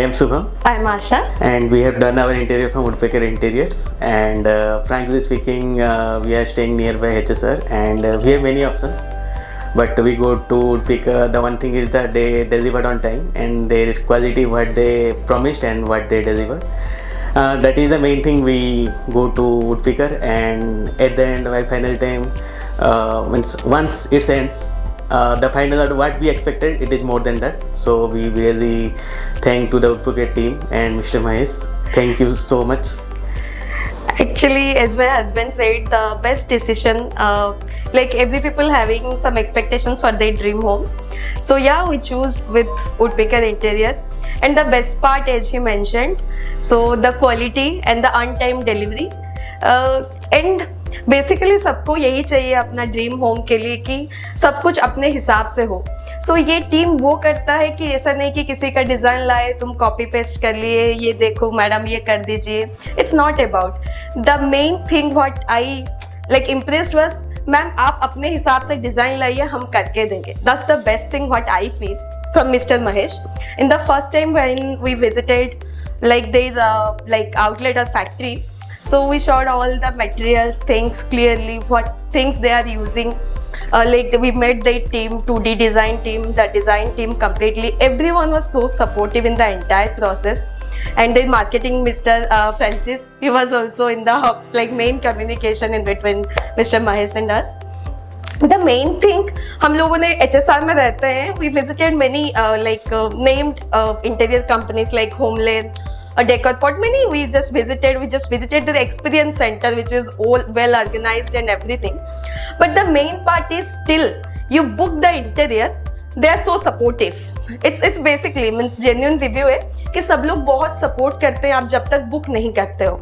I am Subham, I'm Asha. and we have done our interior from Woodpecker Interiors. And frankly speaking, we are staying nearby HSR, and we have many options. But we go to Woodpecker. The one thing is that they delivered on time, and their quality what they promised and what they delivered. That is the main thing. We go to Woodpecker, and at the end, by final time, once it ends. The final or what we expected, it is more than that. So we really thank to the Woodpecker team and Mr. Mahesh. Thank you so much. Actually, as my husband said, the best decision, like every people having some expectations for their dream home. So yeah, we choose with Woodpecker Interior. And the best part, as he mentioned, so the quality and the on-time delivery. And basically सबको यही चाहिए अपना dream home के लिए कि सब कुछ अपने हिसाब से हो. सो ये टीम वो करता है कि ऐसा नहीं कि किसी का डिजाइन लाए तुम कॉपी पेस्ट कर लिए, ये देखो मैडम ये कर दीजिए. It's not about the main thing what I like impressed was, ma'am आप अपने हिसाब से डिजाइन लाइए, हम करके देंगे. That's the best thing what I feel from mister Mahesh. In the first time when we visited like their like outlet or factory, so we showed all the materials, things clearly, what things they are using. Like we met the team, 2D design team, the design team completely. Everyone was so supportive in the entire process. And then marketing, Mr. Francis, he was also in the like main communication in between Mr. Mahesh and us. The main thing, हम लोगों ने HSR में रहते हैं. We visited many named interior companies like Homeland, Decorport. Many we just visited the experience center, which is all well organized and everything. But the main part is still you book the interior, they are so supportive. It's basically means genuine review है कि सब लोग बहुत support करते हैं आप जब तक book नहीं करते हो.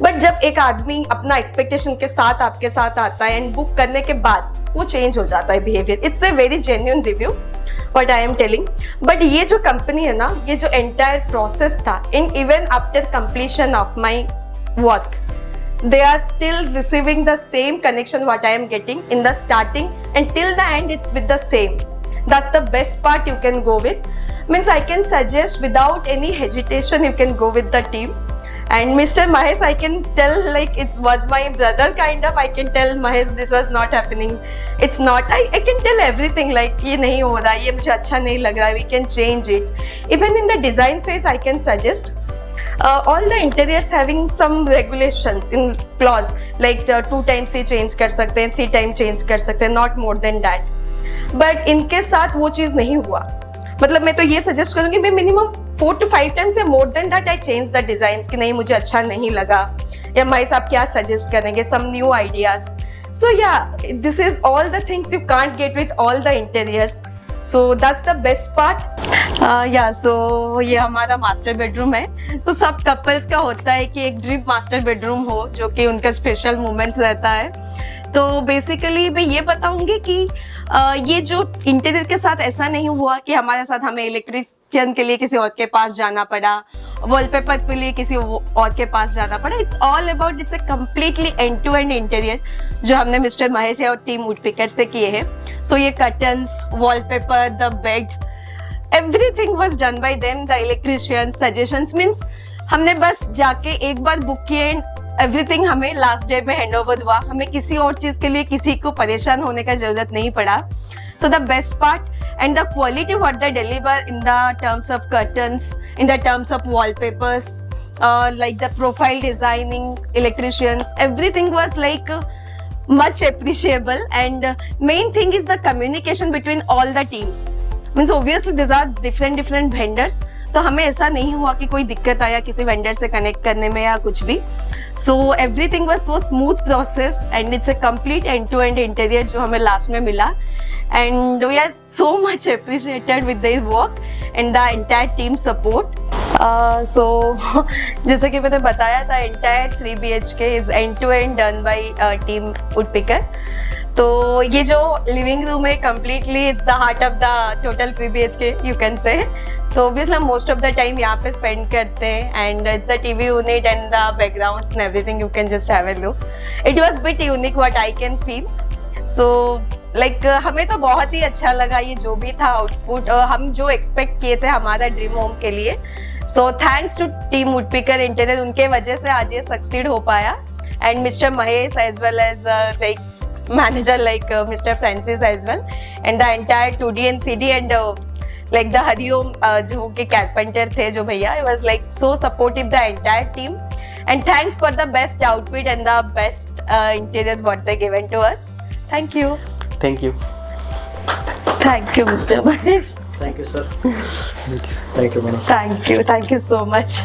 बट जब एक आदमी अपना एक्सपेक्टेशन के साथ आपके साथ आता है एंड बुक करने के बाद वो चेंज हो जाता है behaviour. It's a very genuine review what I am telling. But ये जो कंपनी है ना, ये जो एंटायर प्रोसेस था, in even after completion of my work, they are still receiving the same connection what I am getting in the starting and till the end it's with the same. That's the best part you can go with. Means I can suggest without any hesitation you can go with the team. And Mr. Mahesh, I can tell like it was my brother kind of. I can tell Mahesh this was not happening. It's not. I can tell everything like ये नहीं हो रहा, ये मुझे अच्छा नहीं लग रहा. We can change it. Even in the design phase, I can suggest. All the interiors having some regulations in clause like 2 times he change कर सकते हैं, 3 times change कर सकते हैं, not more than that. But इनके साथ वो चीज़ नहीं हुआ. मतलब मैं तो ये सजेस्ट करूंगी, मैं मिनिमम 4 to 5 times या more than that I change the designs कि नहीं मुझे अच्छा नहीं लगा, या भाई साहब क्या सजेस्ट करेंगे, some new ideas. So yeah, this is all the things you can't get with all the interiors. So that's the best part. Yeah, so ये हमारा मास्टर बेडरूम है. तो सब कपल्स का होता है कि एक ड्रीम मास्टर बेडरूम हो जो कि उनका स्पेशल मोमेंट्स रहता है. तो बेसिकली मैं ये बताऊंगी कि ये जो इंटीरियर के साथ ऐसा नहीं हुआ कि हमारे साथ हमें इलेक्ट्रिशियन के लिए किसी और के पास जाना पड़ा, वॉलपेपर के लिए किसी और के पास जाना पड़ा. It's all about it's a completely end to end interior जो हमने मिस्टर महेश और टीम वुडपेकर से किए हैं. सो ये curtains, wallpaper, the bed, everything was done by them. The electrician suggestions means हमने बस जाके एक बार बुक किए एंड एवरीथिंग हमें लास्ट डे में हैंड ओवर हुआ. हमें किसी और चीज के लिए किसी को परेशान होने का जरूरत नहीं पड़ा. So the best part and the quality what they deliver in the terms of curtains, in the terms of wallpapers, like the profile designing, electricians, everything was like much appreciable. And main thing is the communication between all the teams. Means obviously these are different vendors. तो हमें ऐसा नहीं हुआ कि कोई दिक्कत आया किसी वेंडर से कनेक्ट करने में या कुछ भी. So everything was so smooth process and it's a complete end to end interior जो हमें लास्ट में मिला. And we are so much appreciated with their work and the entire team support. So जैसे कि मैंने बताया था, entire 3 BHK is end to end done by team Woodpecker. तो ये जो लिविंग रूम है completely it's the heart of the total 3 BHK you can say. तो ऑब्वियसली हम मोस्ट ऑफ द टाइम यहाँ पे स्पेंड करते हैं and it's the TV unit and the backgrounds and everything you can just have a look. It was bit unique what I can feel. So like हमें तो बहुत ही अच्छा लगा ये जो भी था आउटपुट. हम जो एक्सपेक्ट किए थे हमारा ड्रीम होम के लिए so thanks to team Woodpecker interior, उनके वजह से आज ये सक्सीड हो पाया. And mister Mahesh as well as like manager like Mr. Francis as well, and the entire 2D and 3D and like the Hariom जो के carpenter थे जो भैया, it was like so supportive the entire team, and thanks for the best outfit and the best interior what they given to us. Thank you. Thank you. Thank you, Mr. Mahesh. Thank you, sir. Thank you, madam. Thank you so much.